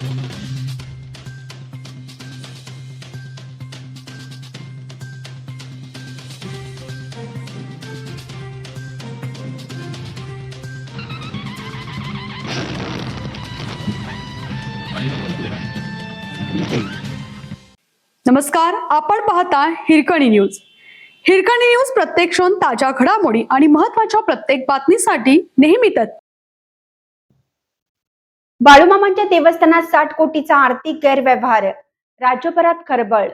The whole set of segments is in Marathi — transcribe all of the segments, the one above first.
नमस्कार, आपण पाहता हिरकणी न्यूज. हिरकणी न्यूज प्रत्येक क्षण ताज्या घडामोडी आणि महत्त्वाच्या प्रत्येक बातमीसाठी नेहमी तत्पर. बाळूमामांच्या देवस्थानात 60 कोटीचा आर्थिक गैरव्यवहार, राज्यभरात खळबळ.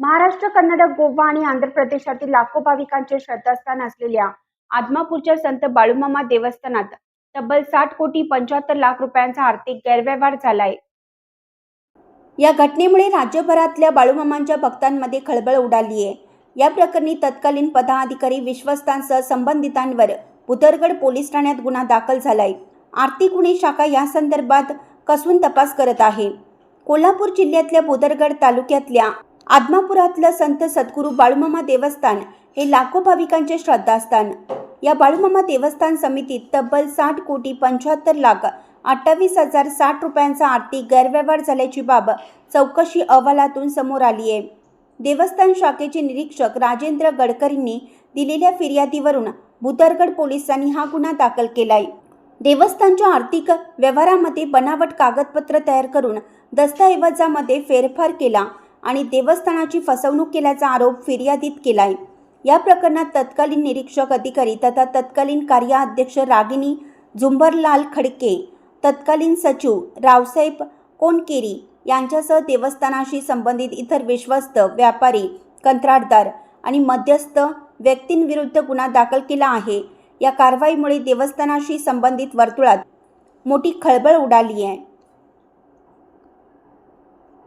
महाराष्ट्र, कर्नाटक, गोवा आणि आंध्र प्रदेशातील लाखो भाविकांचे श्रद्धास्थान असलेल्या आदमापूरच्या संत बाळूमामा देवस्थानात तब्बल 60 कोटी 75 लाख रुपयांचा आर्थिक गैरव्यवहार झालाय. या घटनेमुळे राज्यभरातल्या बाळूमामांच्या भक्तांमध्ये खळबळ उडाली आहे. या प्रकरणी तत्कालीन पदाधिकारी, विश्वस्तांसह संबंधितांवर भुदरगड पोलीस ठाण्यात गुन्हा दाखल झालाय. आर्थिक गुन्हे शाखा या संदर्भात कसून तपास करत आहे. कोल्हापूर जिल्ह्यातल्या भुदरगड तालुक्यातल्या आदमापुरातलं संत सद्गुरू बाळूमामा देवस्थान हे लाखो भाविकांचे श्रद्धास्थान. या बाळूमामा देवस्थान समितीत तब्बल 60 कोटी 75 लाख 28,060 रुपयांचा आर्थिक गैरव्यवहार झाल्याची बाब चौकशी अहवालातून समोर आली आहे. देवस्थान शाखेचे निरीक्षक राजेंद्र गडकरींनी दिलेल्या फिर्यादीवरून भुदरगड पोलिसांनी हा गुन्हा दाखल केलाय. देवस्थानच्या आर्थिक व्यवहारामध्ये बनावट कागदपत्र तयार करून दस्तऐवजामध्ये फेरफार केला आणि देवस्थानाची फसवणूक केल्याचा आरोप फिर्यादीत केलाय. या प्रकरणात तत्कालीन निरीक्षक अधिकारी तथा तत्कालीन कार्याध्यक्ष रागिनी झुंबरलाल खडके, तत्कालीन सचिव रावसाहेब कोणकेरी यांच्यासह देवस्थानाशी संबंधित इतर विश्वस्त, व्यापारी, कंत्राटदार आणि मध्यस्थ व्यक्तींविरुद्ध गुन्हा दाखल केला आहे. या कारवाईमुळे देवस्थानाशी संबंधित वर्तुळात मोठी खळबळ उडाली आहे.